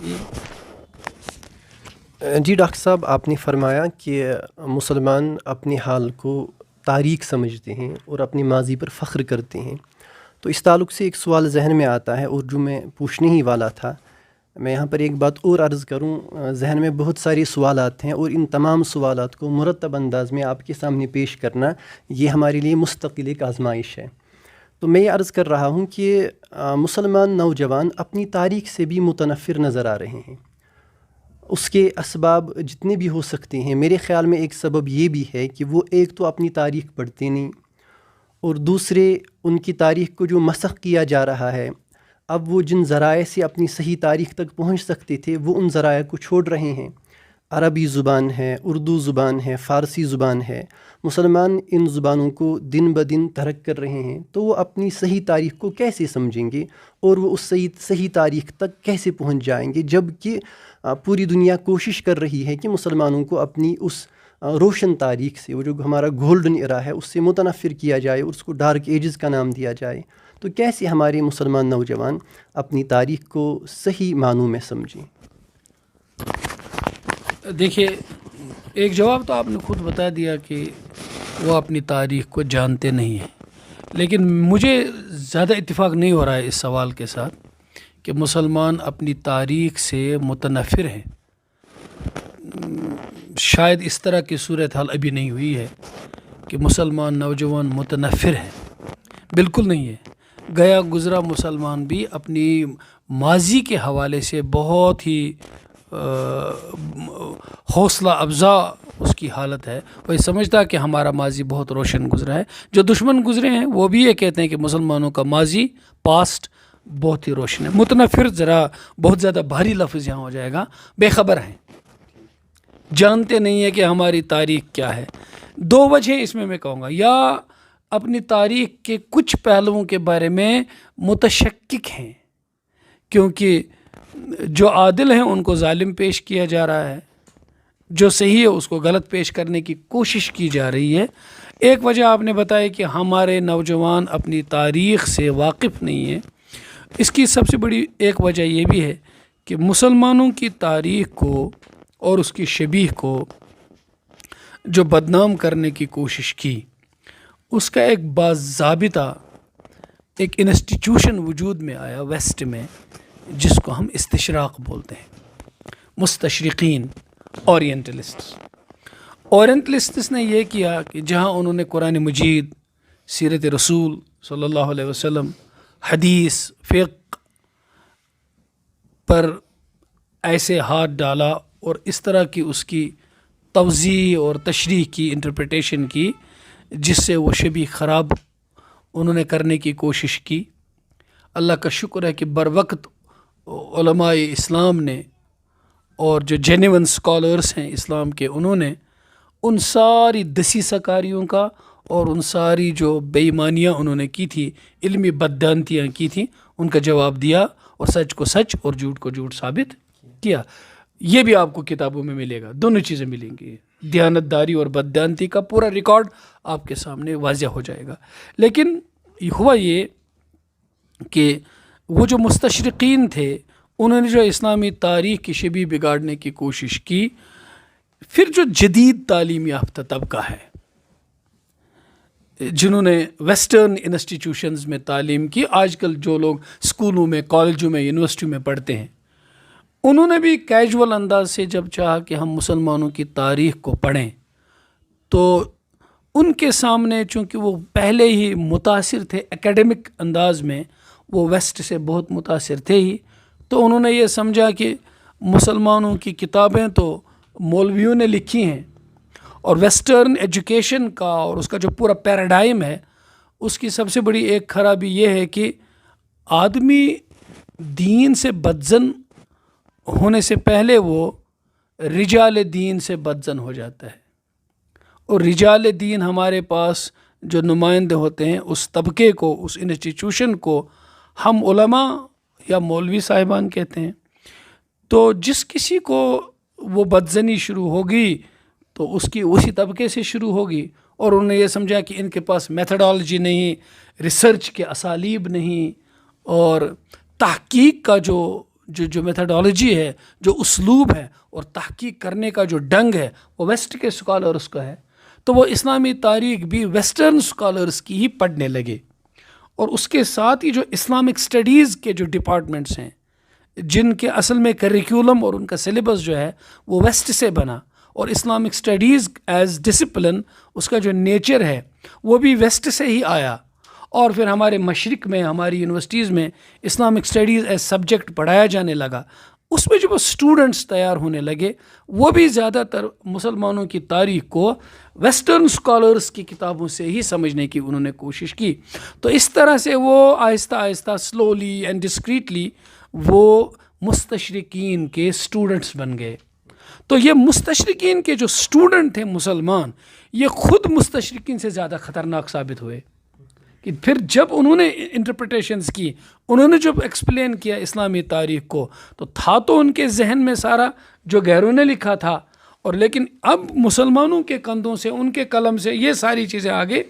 جی doctor صاحب، آپ نے فرمایا کہ مسلمان اپنے حال کو تاریخ سمجھتے ہیں اور اپنی ماضی پر فخر کرتے ہیں، تو اس تعلق سے ایک سوال ذہن میں آتا ہے اور جو میں پوچھنے ہی والا تھا. میں یہاں پر ایک بات اور عرض کروں. ذہن میں بہت ساری سوالات ہیں اور ان تمام سوالات کو مرتب انداز میں آپ کے سامنے پیش کرنا یہ ہمارے لیے مستقل ایک آزمائش ہے. تو میں یہ عرض کر رہا ہوں کہ مسلمان نوجوان اپنی تاریخ سے بھی متنفر نظر آ رہے ہیں. اس کے اسباب جتنے بھی ہو سکتے ہیں، میرے خیال میں ایک سبب یہ بھی ہے کہ وہ ایک تو اپنی تاریخ پڑھتے نہیں، اور دوسرے ان کی تاریخ کو جو مسخ کیا جا رہا ہے، اب وہ جن ذرائع سے اپنی صحیح تاریخ تک پہنچ سکتے تھے وہ ان ذرائع کو چھوڑ رہے ہیں. عربی زبان ہے، اردو زبان ہے، فارسی زبان ہے. مسلمان ان زبانوں کو دن بدن ترک کر رہے ہیں، تو وہ اپنی صحیح تاریخ کو کیسے سمجھیں گے اور وہ اس صحیح تاریخ تک کیسے پہنچ جائیں گے، جب کہ پوری دنیا کوشش کر رہی ہے کہ مسلمانوں کو اپنی اس روشن تاریخ سے، وہ جو ہمارا گولڈن ایرا ہے، اس سے متنفر کیا جائے اور اس کو ڈارک ایجز کا نام دیا جائے. تو کیسے ہمارے مسلمان نوجوان اپنی تاریخ کو صحیح معنوں میں سمجھیں؟ دیکھیے، ایک جواب تو آپ نے خود بتا دیا کہ وہ اپنی تاریخ کو جانتے نہیں ہیں، لیکن مجھے زیادہ اتفاق نہیں ہو رہا ہے اس سوال کے ساتھ کہ مسلمان اپنی تاریخ سے متنفر ہیں. شاید اس طرح کی صورتحال ابھی نہیں ہوئی ہے کہ مسلمان نوجوان متنفر ہیں. بالکل نہیں ہے. گیا گزرا مسلمان بھی اپنی ماضی کے حوالے سے بہت ہی حوصلہ افزا اس کی حالت ہے. وہ یہ سمجھتا کہ ہمارا ماضی بہت روشن گزرا ہے. جو دشمن گزرے ہیں وہ بھی یہ کہتے ہیں کہ مسلمانوں کا ماضی پاسٹ بہت ہی روشن ہے. متنفر ذرا بہت زیادہ بھاری لفظ یہاں ہو جائے گا. بے خبر ہیں، جانتے نہیں ہیں کہ ہماری تاریخ کیا ہے. دو وجہیں اس میں کہوں گا. یا اپنی تاریخ کے کچھ پہلوؤں کے بارے میں متشکک ہیں، کیونکہ جو عادل ہیں ان کو ظالم پیش کیا جا رہا ہے، جو صحیح ہے اس کو غلط پیش کرنے کی کوشش کی جا رہی ہے. ایک وجہ آپ نے بتایا کہ ہمارے نوجوان اپنی تاریخ سے واقف نہیں ہیں. اس کی سب سے بڑی ایک وجہ یہ بھی ہے کہ مسلمانوں کی تاریخ کو اور اس کی شبیہ کو جو بدنام کرنے کی کوشش کی، اس کا ایک باضابطہ ایک انسٹیٹیوشن وجود میں آیا ویسٹ میں، جس کو ہم استشراق بولتے ہیں. مستشرقین، اورینٹلسٹس نے یہ کیا کہ جہاں انہوں نے قرآن مجید، سیرت رسول صلی اللہ علیہ وسلم، حدیث، فقہ پر ایسے ہاتھ ڈالا اور اس طرح کی اس کی توضیح اور تشریح کی، انٹرپریٹیشن کی، جس سے وہ شبیہ خراب انہوں نے کرنے کی کوشش کی. اللہ کا شکر ہے کہ بروقت علماء اسلام نے اور جو جینیون سکالرز ہیں اسلام کے، انہوں نے ان ساری دسیسہ کاریوں کا اور ان ساری جو بے ایمانیاں انہوں نے کی تھی، علمی بددانتیاں کی تھیں، ان کا جواب دیا اور سچ کو سچ اور جھوٹ کو جھوٹ ثابت کیا. یہ بھی آپ کو کتابوں میں ملے گا، دونوں چیزیں ملیں گی. دیانتداری اور بددانتی کا پورا ریکارڈ آپ کے سامنے واضح ہو جائے گا. لیکن ہوا یہ کہ وہ جو مستشرقین تھے، انہوں نے جو اسلامی تاریخ کی شبیہ بگاڑنے کی کوشش کی. پھر جو جدید تعلیم یافتہ طبقہ ہے، جنہوں نے ویسٹرن انسٹیٹیوشنز میں تعلیم کی، آج کل جو لوگ اسکولوں میں، کالجوں میں، یونیورسٹیوں میں پڑھتے ہیں، انہوں نے بھی کیجول انداز سے جب چاہا کہ ہم مسلمانوں کی تاریخ کو پڑھیں، تو ان کے سامنے چونکہ وہ پہلے ہی متاثر تھے ایکیڈمک انداز میں، وہ ویسٹ سے بہت متاثر تھے ہی، تو انہوں نے یہ سمجھا کہ مسلمانوں کی کتابیں تو مولویوں نے لکھی ہیں، اور ویسٹرن ایجوکیشن کا اور اس کا جو پورا پیراڈائم ہے، اس کی سب سے بڑی ایک خرابی یہ ہے کہ آدمی دین سے بدزن ہونے سے پہلے وہ رجال دین سے بدزن ہو جاتا ہے. اور رجال دین ہمارے پاس جو نمائندے ہوتے ہیں، اس طبقے کو، اس انسٹیٹیوشن کو ہم علماء یا مولوی صاحبان کہتے ہیں. تو جس کسی کو وہ بدزنی شروع ہوگی تو اس کی اسی طبقے سے شروع ہوگی، اور انہوں نے یہ سمجھا کہ ان کے پاس میتھڈالوجی نہیں، ریسرچ کے اسالیب نہیں، اور تحقیق کا جو جو میتھڈالوجی ہے, جو اسلوب ہے اور تحقیق کرنے کا جو ڈنگ ہے وہ ویسٹ کے اسکالرس کا ہے, تو وہ اسلامی تاریخ بھی ویسٹرن اسکالرس کی ہی پڑھنے لگے. اور اس کے ساتھ ہی جو اسلامک اسٹڈیز کے جو ڈپارٹمنٹس ہیں, جن کے اصل میں کریکولم اور ان کا سلیبس جو ہے وہ ویسٹ سے بنا, اور اسلامک اسٹڈیز ایز ڈسپلن اس کا جو نیچر ہے وہ بھی ویسٹ سے ہی آیا. اور پھر ہمارے مشرق میں ہماری یونیورسٹیز میں اسلامک اسٹڈیز ایز سبجیکٹ پڑھایا جانے لگا. اس میں جو وہ اسٹوڈنٹس تیار ہونے لگے وہ بھی زیادہ تر مسلمانوں کی تاریخ کو ویسٹرن اسکالرس کی کتابوں سے ہی سمجھنے کی انہوں نے کوشش کی. تو اس طرح سے وہ آہستہ آہستہ سلولی اینڈ ڈسکریٹلی وہ مستشرقین کے اسٹوڈنٹس بن گئے. تو یہ مستشرقین کے جو اسٹوڈنٹ تھے مسلمان, یہ خود مستشرقین سے زیادہ خطرناک ثابت ہوئے کہ پھر جب انہوں نے انٹرپریٹیشنز کی, انہوں نے جب ایکسپلین کیا اسلامی تاریخ کو, تو تھا تو ان کے ذہن میں سارا جو غیروں نے لکھا تھا, اور لیکن اب مسلمانوں کے کندھوں سے, ان کے قلم سے یہ ساری چیزیں آگے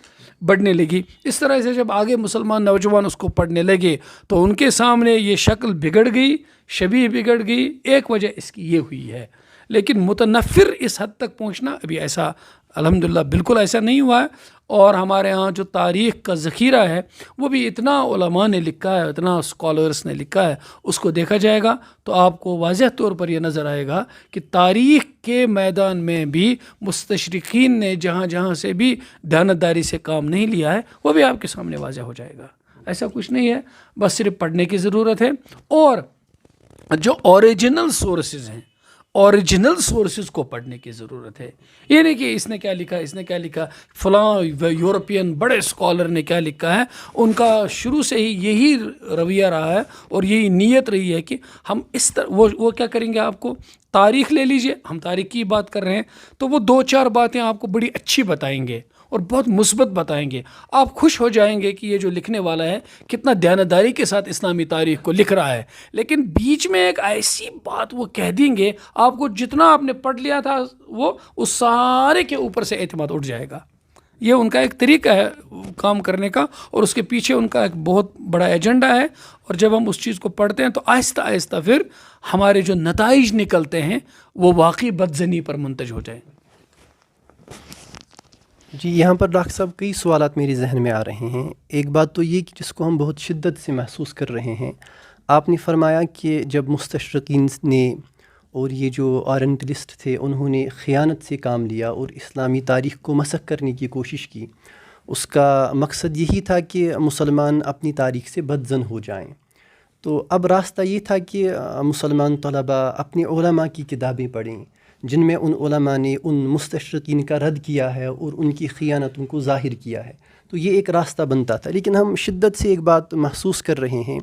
بڑھنے لگی. اس طرح سے جب آگے مسلمان نوجوان اس کو پڑھنے لگے تو ان کے سامنے یہ شکل بگڑ گئی, شبیہ بگڑ گئی. ایک وجہ اس کی یہ ہوئی ہے, لیکن متنفر اس حد تک پہنچنا ابھی ایسا الحمدللہ بالکل ایسا نہیں ہوا ہے. اور ہمارے ہاں جو تاریخ کا ذخیرہ ہے وہ بھی اتنا علماء نے لکھا ہے, اتنا اسکالرس نے لکھا ہے, اس کو دیکھا جائے گا تو آپ کو واضح طور پر یہ نظر آئے گا کہ تاریخ کے میدان میں بھی مستشرقین نے جہاں جہاں سے بھی دیانتداری سے کام نہیں لیا ہے وہ بھی آپ کے سامنے واضح ہو جائے گا. ایسا کچھ نہیں ہے, بس صرف پڑھنے کی ضرورت ہے. اور جو اوریجنل سورسز ہیں, اوریجنل سورسز کو پڑھنے کی ضرورت ہے. یہ نہیں کہ اس نے کیا لکھا, اس نے کیا لکھا, فلاں یورپین بڑے اسکالر نے کیا لکھا ہے. ان کا شروع سے ہی یہی رویہ رہا ہے اور یہی نیت رہی ہے کہ ہم اس طرح وہ کیا کریں گے, آپ کو تاریخ لے لیجئے, ہم تاریخ کی بات کر رہے ہیں تو وہ 2-4 باتیں آپ کو بڑی اچھی بتائیں گے اور بہت مثبت بتائیں گے. آپ خوش ہو جائیں گے کہ یہ جو لکھنے والا ہے کتنا دیانتداری کے ساتھ اسلامی تاریخ کو لکھ رہا ہے. لیکن بیچ میں ایک ایسی بات وہ کہہ دیں گے, آپ کو جتنا آپ نے پڑھ لیا تھا وہ اس سارے کے اوپر سے اعتماد اٹھ جائے گا. یہ ان کا ایک طریقہ ہے کام کرنے کا, اور اس کے پیچھے ان کا ایک بہت بڑا ایجنڈا ہے. اور جب ہم اس چیز کو پڑھتے ہیں تو آہستہ آہستہ پھر ہمارے جو نتائج نکلتے ہیں وہ واقعی بدظنی پر منتج ہو جائیں. جی, یہاں پر ڈاکٹر صاحب کئی سوالات میرے ذہن میں آ رہے ہیں. ایک بات تو یہ کہ جس کو ہم بہت شدت سے محسوس کر رہے ہیں, آپ نے فرمایا کہ جب مستشرقین نے اور یہ جو اورینٹلسٹ تھے انہوں نے خیانت سے کام لیا اور اسلامی تاریخ کو مسخ کرنے کی کوشش کی, اس کا مقصد یہی تھا کہ مسلمان اپنی تاریخ سے بدظن ہو جائیں. تو اب راستہ یہ تھا کہ مسلمان طلباء اپنے علماء کی کتابیں پڑھیں جن میں ان علماء نے ان مستشرقین کا رد کیا ہے اور ان کی خیانتوں کو ظاہر کیا ہے. تو یہ ایک راستہ بنتا تھا. لیکن ہم شدت سے ایک بات محسوس کر رہے ہیں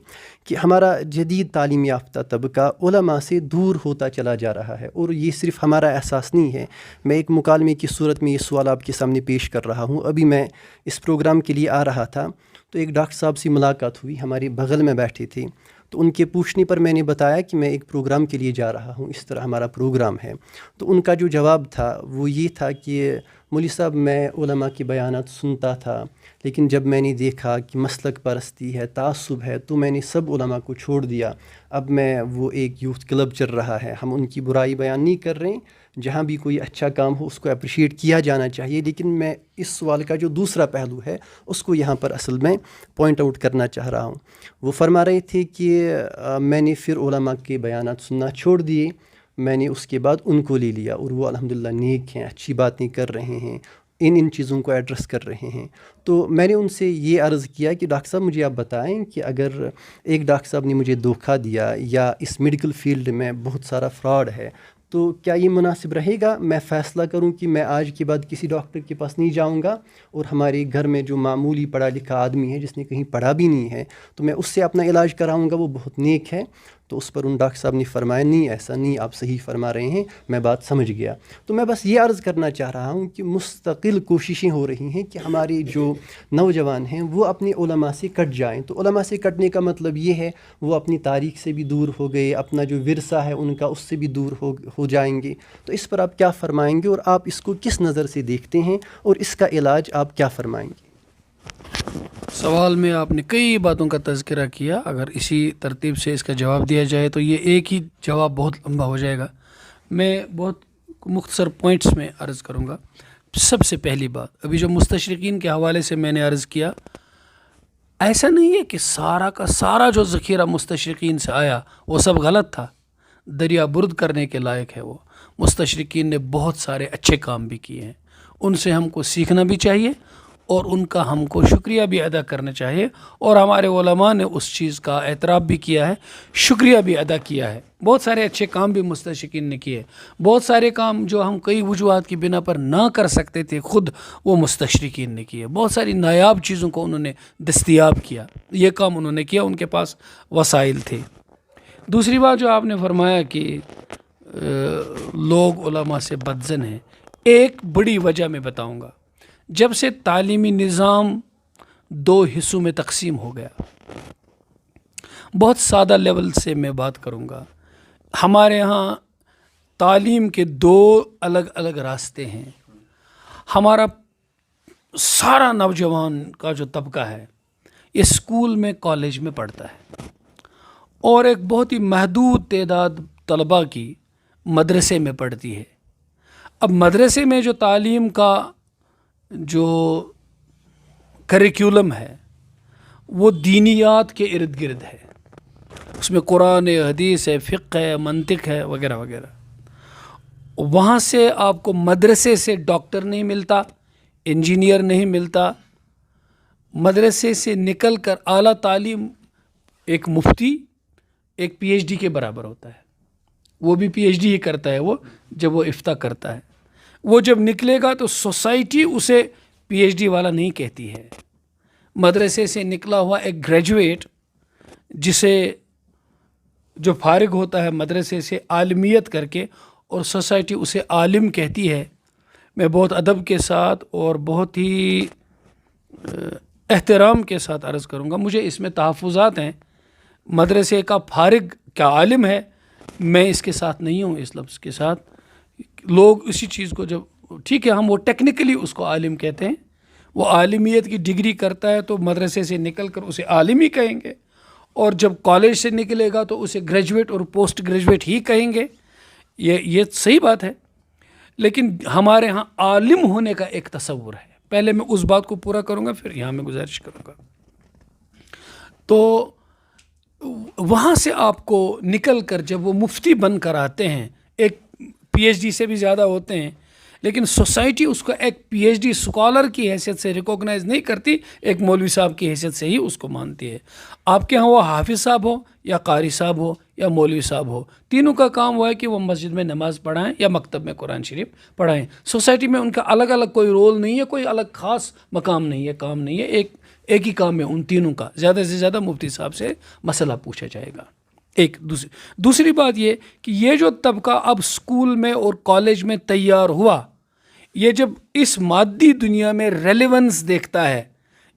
کہ ہمارا جدید تعلیم یافتہ طبقہ علماء سے دور ہوتا چلا جا رہا ہے. اور یہ صرف ہمارا احساس نہیں ہے. میں ایک مکالمے کی صورت میں یہ سوال آپ کے سامنے پیش کر رہا ہوں. ابھی میں اس پروگرام کے لیے آ رہا تھا تو ایک ڈاکٹر صاحب سے ملاقات ہوئی, ہمارے بغل میں بیٹھے تھے. تو ان کے پوچھنے پر میں نے بتایا کہ میں ایک پروگرام کے لیے جا رہا ہوں, اس طرح ہمارا پروگرام ہے. تو ان کا جو جواب تھا وہ یہ تھا کہ مولوی صاحب میں علماء کے بیانات سنتا تھا, لیکن جب میں نے دیکھا کہ مسلک پرستی ہے, تعصب ہے, تو میں نے سب علماء کو چھوڑ دیا. اب میں وہ ایک یوتھ کلب چل رہا ہے, ہم ان کی برائی بیان نہیں کر رہے ہیں, جہاں بھی کوئی اچھا کام ہو اس کو اپریشیٹ کیا جانا چاہیے. لیکن میں اس سوال کا جو دوسرا پہلو ہے اس کو یہاں پر اصل میں پوائنٹ آؤٹ کرنا چاہ رہا ہوں. وہ فرما رہے تھے کہ میں نے پھر علماء کے بیانات سننا چھوڑ دیے, میں نے اس کے بعد ان کو لے لیا اور وہ الحمدللہ نیک ہیں, اچھی باتیں کر رہے ہیں, ان چیزوں کو ایڈریس کر رہے ہیں. تو میں نے ان سے یہ عرض کیا کہ ڈاکٹر صاحب مجھے آپ بتائیں کہ اگر ایک ڈاکٹر صاحب نے مجھے دھوکہ دیا یا اس میڈیکل فیلڈ میں بہت سارا فراڈ ہے, تو کیا یہ مناسب رہے گا میں فیصلہ کروں کہ میں آج کے بعد کسی ڈاکٹر کے پاس نہیں جاؤں گا, اور ہمارے گھر میں جو معمولی پڑھا لکھا آدمی ہے جس نے کہیں پڑھا بھی نہیں ہے تو میں اس سے اپنا علاج کراؤں گا, وہ بہت نیک ہے. تو اس پر ان ڈاکٹر صاحب نے فرمایا نہیں ایسا نہیں, آپ صحیح فرما رہے ہیں, میں بات سمجھ گیا. تو میں بس یہ عرض کرنا چاہ رہا ہوں کہ مستقل کوششیں ہو رہی ہیں کہ ہمارے جو نوجوان ہیں وہ اپنے علماء سے کٹ جائیں. تو علماء سے کٹنے کا مطلب یہ ہے وہ اپنی تاریخ سے بھی دور ہو گئے, اپنا جو ورثہ ہے ان کا اس سے بھی دور ہو جائیں گے. تو اس پر آپ کیا فرمائیں گے اور آپ اس کو کس نظر سے دیکھتے ہیں اور اس کا علاج آپ کیا فرمائیں گے؟ سوال میں آپ نے کئی باتوں کا تذکرہ کیا. اگر اسی ترتیب سے اس کا جواب دیا جائے تو یہ ایک ہی جواب بہت لمبا ہو جائے گا. میں بہت مختصر پوائنٹس میں عرض کروں گا. سب سے پہلی بات، ابھی جو مستشرقین کے حوالے سے میں نے عرض کیا، ایسا نہیں ہے کہ سارا کا سارا جو ذخیرہ مستشرقین سے آیا وہ سب غلط تھا. دریا برد کرنے کے لائق ہے وہ. مستشرقین نے بہت سارے اچھے کام بھی کیے ہیں، ان سے ہم کو سیکھنا بھی چاہیے اور ان کا ہم کو شکریہ بھی ادا کرنا چاہیے. اور ہمارے علماء نے اس چیز کا اعتراف بھی کیا ہے، شکریہ بھی ادا کیا ہے. بہت سارے اچھے کام بھی مستشرقین نے کیے. بہت سارے کام جو ہم کئی وجوہات کی بنا پر نہ کر سکتے تھے خود، وہ مستشرقین نے کیے. بہت ساری نایاب چیزوں کو انہوں نے دستیاب کیا. یہ کام انہوں نے کیا، ان کے پاس وسائل تھے. دوسری بات جو آپ نے فرمایا کہ لوگ علماء سے بدظن ہیں، ایک بڑی وجہ میں بتاؤں گا. جب سے تعلیمی نظام دو حصوں میں تقسیم ہو گیا، بہت سادہ لیول سے میں بات کروں گا. ہمارے ہاں تعلیم کے دو الگ الگ راستے ہیں. ہمارا سارا نوجوان کا جو طبقہ ہے یہ اسکول میں، کالج میں پڑھتا ہے، اور ایک بہت ہی محدود تعداد طلباء کی مدرسے میں پڑھتی ہے. اب مدرسے میں جو تعلیم کا جو کریکولم ہے وہ دینیات کے ارد گرد ہے. اس میں قرآن، حدیث ہے، فقہ ہے، منطق ہے، وغیرہ وغیرہ. وہاں سے آپ کو مدرسے سے ڈاکٹر نہیں ملتا، انجینئر نہیں ملتا. مدرسے سے نکل کر اعلیٰ تعلیم ایک مفتی، ایک پی ایچ ڈی کے برابر ہوتا ہے. وہ بھی پی ایچ ڈی ہی کرتا ہے وہ جب وہ افتاء کرتا ہے. وہ جب نکلے گا تو سوسائٹی اسے پی ایچ ڈی والا نہیں کہتی ہے. مدرسے سے نکلا ہوا ایک گریجویٹ جسے جو فارغ ہوتا ہے مدرسے سے عالمیت کر کے، اور سوسائٹی اسے عالم کہتی ہے. میں بہت ادب کے ساتھ اور بہت ہی احترام کے ساتھ عرض کروں گا، مجھے اس میں تحفظات ہیں. مدرسے کا فارغ کیا عالم ہے؟ میں اس کے ساتھ نہیں ہوں، اس لفظ کے ساتھ. لوگ اسی چیز کو جب ٹھیک ہے ہم وہ ٹیکنیکلی اس کو عالم کہتے ہیں، وہ عالمیت کی ڈگری کرتا ہے تو مدرسے سے نکل کر اسے عالم ہی کہیں گے، اور جب کالج سے نکلے گا تو اسے گریجویٹ اور پوسٹ گریجویٹ ہی کہیں گے. یہ صحیح بات ہے. لیکن ہمارے ہاں عالم ہونے کا ایک تصور ہے. پہلے میں اس بات کو پورا کروں گا، پھر یہاں میں گزارش کروں گا. تو وہاں سے آپ کو نکل کر جب وہ مفتی بن کر آتے ہیں، ایک پی ایچ ڈی سے بھی زیادہ ہوتے ہیں، لیکن سوسائٹی اس کو ایک پی ایچ ڈی اسکالر کی حیثیت سے ریکوگنائز نہیں کرتی، ایک مولوی صاحب کی حیثیت سے ہی اس کو مانتی ہے. آپ کے ہاں وہ حافظ صاحب ہو یا قاری صاحب ہو یا مولوی صاحب ہو، تینوں کا کام وہ ہے کہ وہ مسجد میں نماز پڑھائیں یا مکتب میں قرآن شریف پڑھائیں. سوسائٹی میں ان کا الگ الگ کوئی رول نہیں ہے، کوئی الگ خاص مقام نہیں ہے، کام نہیں ہے. ایک ہی کام ہے ان تینوں کا. زیادہ سے زیادہ مفتی صاحب سے مسئلہ پوچھا جائے گا. ایک دوسری بات یہ کہ یہ جو طبقہ اب اسکول میں اور کالج میں تیار ہوا، یہ جب اس مادی دنیا میں ریلیونس دیکھتا ہے،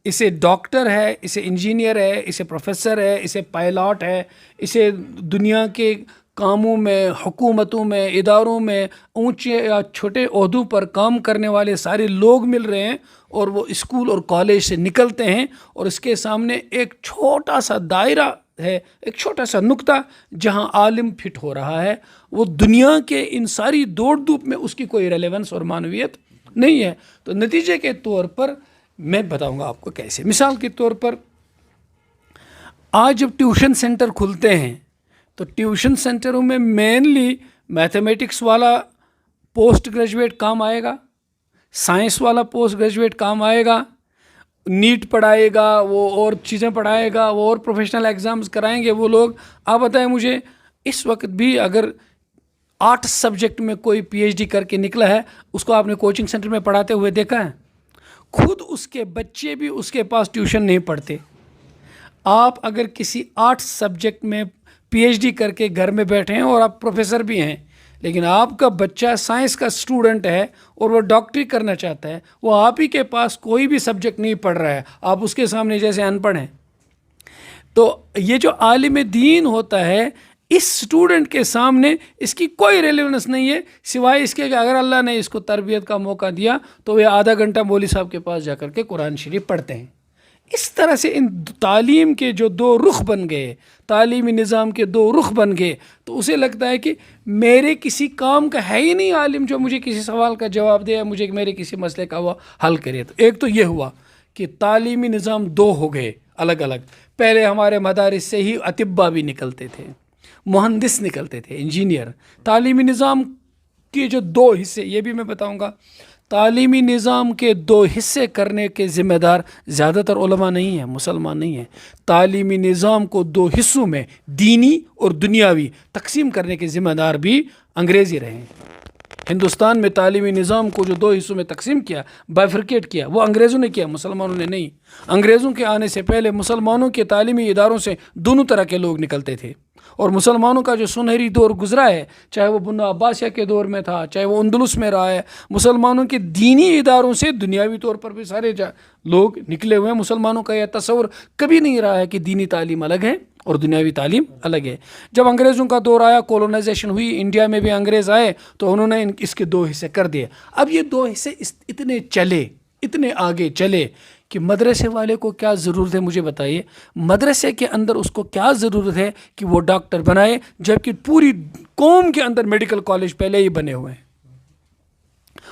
اسے ڈاکٹر ہے، اسے انجینئر ہے، اسے پروفیسر ہے، اسے پائلٹ ہے، اسے دنیا کے کاموں میں، حکومتوں میں، اداروں میں اونچے یا چھوٹے عہدوں پر کام کرنے والے سارے لوگ مل رہے ہیں، اور وہ اسکول اور کالج سے نکلتے ہیں اور اس کے سامنے ایک چھوٹا سا دائرہ ہے، ایک چھوٹا سا نقطہ جہاں عالم فٹ ہو رہا ہے. وہ دنیا کے ان ساری دوڑ دھوپ میں اس کی کوئی ریلیونس اور معنویت نہیں ہے. تو نتیجے کے طور پر میں بتاؤں گا آپ کو کیسے. مثال کے طور پر آج جب ٹیوشن سینٹر کھلتے ہیں تو ٹیوشن سینٹروں میں مینلی میتھمیٹکس والا پوسٹ گریجویٹ کام آئے گا، سائنس والا پوسٹ گریجویٹ کام آئے گا، نیٹ پڑھائے گا، وہ اور چیزیں پڑھائے گا، وہ اور پروفیشنل ایگزامز کرائیں گے وہ لوگ. آپ بتائیں مجھے اس وقت بھی اگر 8 سبجیکٹ میں کوئی پی ایچ ڈی کر کے نکلا ہے، اس کو آپ نے کوچنگ سینٹر میں پڑھاتے ہوئے دیکھا ہے؟ خود اس کے بچے بھی اس کے پاس ٹیوشن نہیں پڑھتے. آپ اگر کسی 8 سبجیکٹ میں پی ایچ ڈی کر کے گھر میں بیٹھے ہیں اور آپ پروفیسر بھی ہیں، لیکن آپ کا بچہ سائنس کا اسٹوڈنٹ ہے اور وہ ڈاکٹری کرنا چاہتا ہے، وہ آپ ہی کے پاس کوئی بھی سبجیکٹ نہیں پڑھ رہا ہے، آپ اس کے سامنے جیسے ان پڑھ ہیں. تو یہ جو عالم دین ہوتا ہے، اس اسٹوڈنٹ کے سامنے اس کی کوئی ریلیونس نہیں ہے، سوائے اس کے کہ اگر اللہ نے اس کو تربیت کا موقع دیا تو وہ آدھا گھنٹہ مولوی صاحب کے پاس جا کر کے قرآن شریف پڑھتے ہیں. اس طرح سے ان تعلیم کے جو دو رخ بن گئے، تعلیمی نظام کے دو رخ بن گئے، تو اسے لگتا ہے کہ میرے کسی کام کا ہے ہی نہیں عالم جو مجھے کسی سوال کا جواب دے یا مجھے میرے کسی مسئلے کا وہ حل کرے۔ تو ایک تو یہ ہوا کہ تعلیمی نظام دو ہو گئے الگ الگ۔ پہلے ہمارے مدارس سے ہی اطباء بھی نکلتے تھے، مہندس نکلتے تھے، انجینئر۔ تعلیمی نظام کے جو دو حصے، یہ بھی میں بتاؤں گا، تعلیمی نظام کے دو حصے کرنے کے ذمہ دار زیادہ تر علماء نہیں ہیں، مسلمان نہیں ہیں۔ تعلیمی نظام کو دو حصوں میں، دینی اور دنیاوی، تقسیم کرنے کے ذمہ دار بھی انگریز ہی رہے ہیں۔ ہندوستان میں تعلیمی نظام کو جو دو حصوں میں تقسیم کیا، بائفرکیٹ کیا، وہ انگریزوں نے کیا، مسلمانوں نے نہیں۔ انگریزوں کے آنے سے پہلے مسلمانوں کے تعلیمی اداروں سے دونوں طرح کے لوگ نکلتے تھے، اور مسلمانوں کا جو سنہری دور گزرا ہے، چاہے وہ بنو عباسیہ کے دور میں تھا، چاہے وہ اندلس میں رہا ہے، مسلمانوں کے دینی اداروں سے دنیاوی طور پر بھی سارے لوگ نکلے ہوئے ہیں۔ مسلمانوں کا یہ تصور کبھی نہیں رہا ہے کہ دینی تعلیم الگ ہے اور دنیاوی تعلیم الگ ہے۔ جب انگریزوں کا دور آیا، کولونائزیشن ہوئی، انڈیا میں بھی انگریز آئے، تو انہوں نے اس کے دو حصے کر دیے۔ اب یہ دو حصے اتنے چلے، اتنے آگے چلے کہ مدرسے والے کو کیا ضرورت ہے، مجھے بتائیے، مدرسے کے اندر اس کو کیا ضرورت ہے کہ وہ ڈاکٹر بنائے، جبکہ پوری قوم کے اندر میڈیکل کالج پہلے ہی بنے ہوئے ہیں؟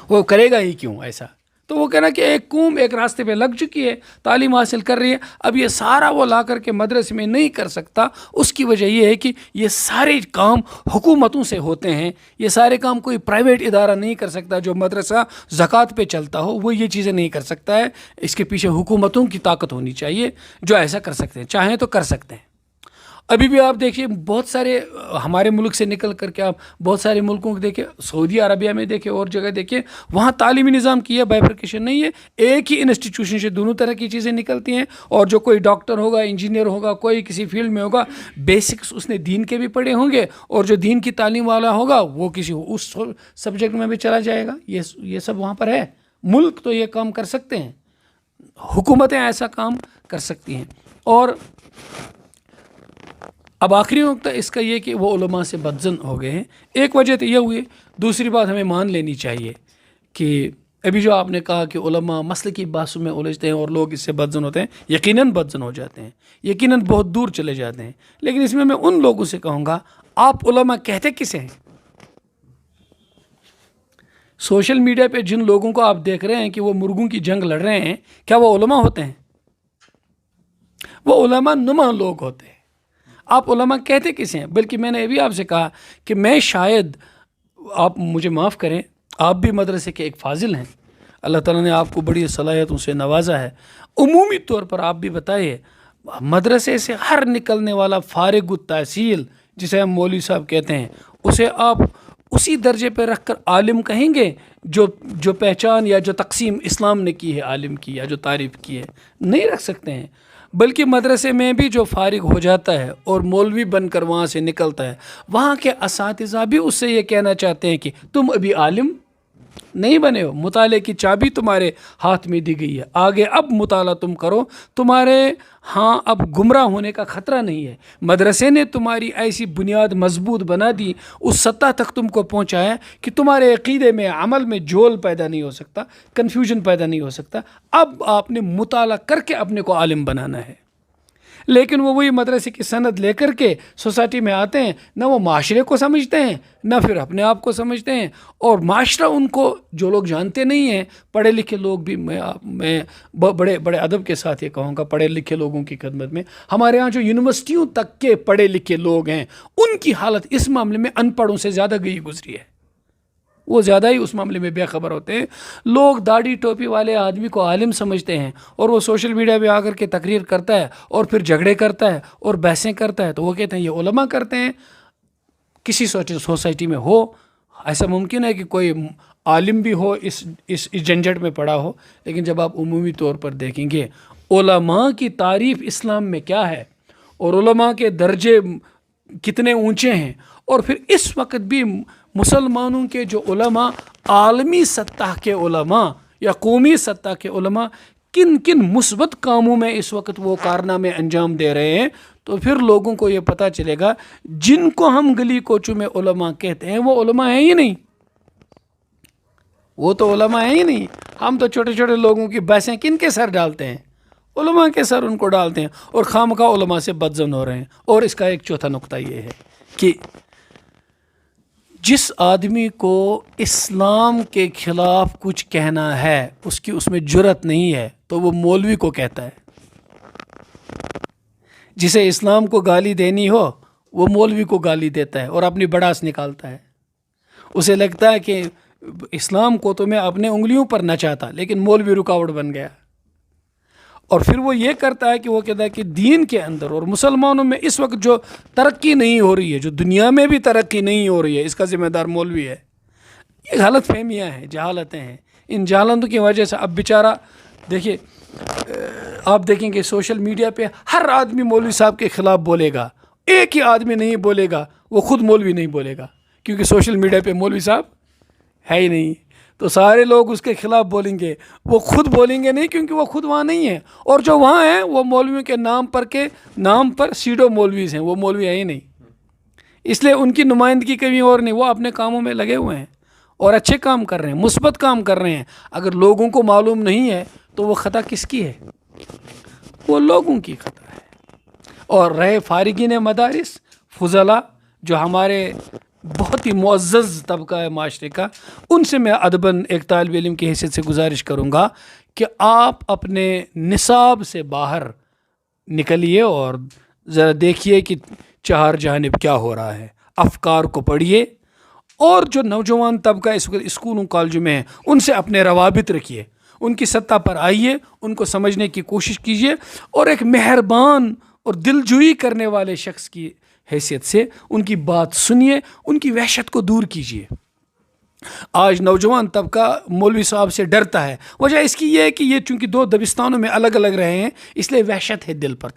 وہ کرے گا ہی کیوں ایسا؟ تو وہ کہنا کہ ایک قوم ایک راستے پہ لگ چکی ہے، تعلیم حاصل کر رہی ہے، اب یہ سارا وہ لا کر کے مدرسے میں نہیں کر سکتا۔ اس کی وجہ یہ ہے کہ یہ سارے کام حکومتوں سے ہوتے ہیں، یہ سارے کام کوئی پرائیویٹ ادارہ نہیں کر سکتا۔ جو مدرسہ زکوٰۃ پہ چلتا ہو وہ یہ چیزیں نہیں کر سکتا ہے، اس کے پیچھے حکومتوں کی طاقت ہونی چاہیے جو ایسا کر سکتے ہیں، چاہیں تو کر سکتے ہیں۔ ابھی بھی آپ دیکھیے، بہت سارے ہمارے ملک سے نکل کر کے آپ بہت سارے ملکوں کو دیکھیں، سعودی عربیہ میں دیکھیں، اور جگہ دیکھیں، وہاں تعلیمی نظام کی ہے، بائفرکیشن نہیں ہے، ایک ہی انسٹیٹیوشن سے دونوں طرح کی چیزیں نکلتی ہیں۔ اور جو کوئی ڈاکٹر ہوگا، انجینئر ہوگا، کوئی کسی فیلڈ میں ہوگا، بیسکس اس نے دین کے بھی پڑھے ہوں گے، اور جو دین کی تعلیم والا ہوگا وہ کسی اس سبجیکٹ میں بھی چلا جائے گا۔ یہ سب وہاں پر ہے۔ ملک تو یہ کام کر سکتے ہیں، حکومتیں ایسا کام کر سکتی ہیں۔ اور اب آخری نقطہ اس کا یہ کہ وہ علماء سے بدظن ہو گئے ہیں۔ ایک وجہ تو یہ ہوئی، دوسری بات ہمیں مان لینی چاہیے کہ ابھی جو آپ نے کہا کہ علماء مسلکی بحثوں میں الجھتے ہیں اور لوگ اس سے بدظن ہوتے ہیں، یقیناً بدظن ہو جاتے ہیں، یقیناً بہت دور چلے جاتے ہیں۔ لیکن اس میں ان لوگوں سے کہوں گا، آپ علماء کہتے کسے ہیں؟ سوشل میڈیا پہ جن لوگوں کو آپ دیکھ رہے ہیں کہ وہ مرغوں کی جنگ لڑ رہے ہیں، کیا وہ علماء ہوتے ہیں؟ وہ علماء نما لوگ ہوتے ہیں۔ آپ علماء کہتے کسے ہیں؟ بلکہ میں نے ابھی آپ سے کہا کہ میں شاید، آپ مجھے معاف کریں، آپ بھی مدرسے کے ایک فاضل ہیں، اللہ تعالیٰ نے آپ کو بڑی صلاحیتوں سے نوازا ہے۔ عمومی طور پر آپ بھی بتائیے، مدرسے سے ہر نکلنے والا فارغ التحصیل جسے ہم مولوی صاحب کہتے ہیں، اسے آپ اسی درجے پہ رکھ کر عالم کہیں گے جو پہچان یا جو تقسیم اسلام نے کی ہے عالم کی، یا جو تعریف کی ہے؟ نہیں رکھ سکتے ہیں۔ بلکہ مدرسے میں بھی جو فارغ ہو جاتا ہے اور مولوی بن کر وہاں سے نکلتا ہے، وہاں کے اساتذہ بھی اس سے یہ کہنا چاہتے ہیں کہ تم ابھی عالم نہیں بنے ہو، مطالعے کی چابی تمہارے ہاتھ میں دی گئی ہے، آگے اب مطالعہ تم کرو، تمہارے ہاں اب گمراہ ہونے کا خطرہ نہیں ہے۔ مدرسے نے تمہاری ایسی بنیاد مضبوط بنا دی، اس سطح تک تم کو پہنچایا کہ تمہارے عقیدے میں، عمل میں جول پیدا نہیں ہو سکتا، کنفیوژن پیدا نہیں ہو سکتا۔ اب آپ نے مطالعہ کر کے اپنے کو عالم بنانا ہے۔ لیکن وہ وہی مدرسے کی سند لے کر کے سوسائٹی میں آتے ہیں، نہ وہ معاشرے کو سمجھتے ہیں، نہ پھر اپنے آپ کو سمجھتے ہیں، اور معاشرہ ان کو، جو لوگ جانتے نہیں ہیں، پڑھے لکھے لوگ بھی، میں بڑے بڑے ادب کے ساتھ یہ کہوں گا پڑھے لکھے لوگوں کی خدمت میں، ہمارے ہاں جو یونیورسٹیوں تک کے پڑھے لکھے لوگ ہیں، ان کی حالت اس معاملے میں ان پڑھوں سے زیادہ گئی گزری ہے۔ وہ زیادہ ہی اس معاملے میں بے خبر ہوتے ہیں۔ لوگ داڑھی ٹوپی والے آدمی کو عالم سمجھتے ہیں، اور وہ سوشل میڈیا پہ آ کر کے تقریر کرتا ہے اور پھر جھگڑے کرتا ہے اور بحثیں کرتا ہے، تو وہ کہتے ہیں یہ علماء کرتے ہیں۔ کسی سوسائٹی میں ہو، ایسا ممکن ہے کہ کوئی عالم بھی ہو، اس جھنجھٹ میں پڑا ہو، لیکن جب آپ عمومی طور پر دیکھیں گے علماء کی تعریف اسلام میں کیا ہے، اور علماء کے درجے کتنے اونچے ہیں، اور پھر اس وقت بھی مسلمانوں کے جو علماء، عالمی سطح کے علماء یا قومی سطح کے علماء کن کن مثبت کاموں میں اس وقت وہ کارنامے انجام دے رہے ہیں، تو پھر لوگوں کو یہ پتہ چلے گا جن کو ہم گلی کوچوں میں علماء کہتے ہیں وہ علماء ہیں ہی نہیں، وہ تو علماء ہیں ہی نہیں۔ ہم تو چھوٹے چھوٹے لوگوں کی بحثیں کن کے سر ڈالتے ہیں، علماء کے سر ان کو ڈالتے ہیں اور خامخواہ علماء سے بدظن ہو رہے ہیں. اور اس کا ایک چوتھا نقطہ یہ ہے کہ جس آدمی کو اسلام کے خلاف کچھ کہنا ہے اس میں جرأت نہیں ہے تو وہ مولوی کو کہتا ہے. جسے اسلام کو گالی دینی ہو وہ مولوی کو گالی دیتا ہے اور اپنی بڑاس نکالتا ہے. اسے لگتا ہے کہ اسلام کو تو میں اپنے انگلیوں پر نہ چاہتا لیکن مولوی رکاوٹ بن گیا. اور پھر وہ یہ کرتا ہے کہ وہ کہتا ہے کہ دین کے اندر اور مسلمانوں میں اس وقت جو ترقی نہیں ہو رہی ہے، جو دنیا میں بھی ترقی نہیں ہو رہی ہے، اس کا ذمہ دار مولوی ہے. یہ غلط فہمیاں ہیں، جہالتیں ہیں. ان جہالتوں کی وجہ سے اب بیچارہ دیکھیے، آپ دیکھیں گے سوشل میڈیا پہ ہر آدمی مولوی صاحب کے خلاف بولے گا. ایک ہی آدمی نہیں بولے گا، وہ خود مولوی نہیں بولے گا، کیونکہ سوشل میڈیا پہ مولوی صاحب ہے ہی نہیں. تو سارے لوگ اس کے خلاف بولیں گے، وہ خود بولیں گے نہیں کیونکہ وہ خود وہاں نہیں ہیں. اور جو وہاں ہیں وہ مولویوں کے نام پر سیڈو مولویز ہیں، وہ مولوی ہیں ہی نہیں. اس لیے ان کی نمائندگی کبھی اور نہیں، وہ اپنے کاموں میں لگے ہوئے ہیں اور اچھے کام کر رہے ہیں، مثبت کام کر رہے ہیں. اگر لوگوں کو معلوم نہیں ہے تو وہ خطا کس کی ہے؟ وہ لوگوں کی خطا ہے. اور رہے فارغین مدارس، فضلاء جو ہمارے بہت ہی معزز طبقہ ہے معاشرے کا، ان سے میں ادباً ایک طالب علم کی حیثیت سے گزارش کروں گا کہ آپ اپنے نصاب سے باہر نکلیے اور ذرا دیکھیے کہ چہار جانب کیا ہو رہا ہے. افکار کو پڑھیے اور جو نوجوان طبقہ اس وقت اسکولوں کالجوں میں ہیں ان سے اپنے روابط رکھیے، ان کی سطح پر آئیے، ان کو سمجھنے کی کوشش کیجیے اور ایک مہربان اور دلجوئی کرنے والے شخص کی حیثیت سے ان کی بات سنیے، ان کی وحشت کو دور کیجیے. آج نوجوان طبقہ مولوی صاحب سے ڈرتا ہے، وجہ اس کی یہ ہے کہ یہ چونکہ دو دبستانوں میں الگ الگ رہے ہیں، اس لیے وحشت ہے دل پر،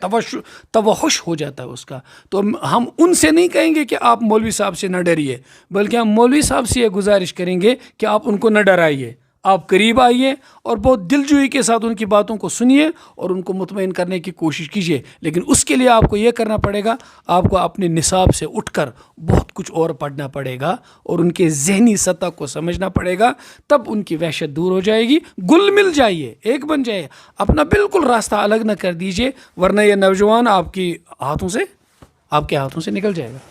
توحش ہو جاتا ہے اس کا. تو ہم ان سے نہیں کہیں گے کہ آپ مولوی صاحب سے نہ ڈریے، بلکہ ہم مولوی صاحب سے یہ گزارش کریں گے کہ آپ ان کو نہ ڈرائیے، آپ قریب آئیے اور بہت دلجوئی کے ساتھ ان کی باتوں کو سنیے اور ان کو مطمئن کرنے کی کوشش کیجیے. لیکن اس کے لیے آپ کو یہ کرنا پڑے گا، آپ کو اپنے نصاب سے اٹھ کر بہت کچھ اور پڑھنا پڑے گا اور ان کے ذہنی سطح کو سمجھنا پڑے گا. تب ان کی وحشت دور ہو جائے گی. گل مل جائیے، ایک بن جائے، اپنا بالکل راستہ الگ نہ کر دیجیے، ورنہ یہ نوجوان آپ کے ہاتھوں سے نکل جائے گا.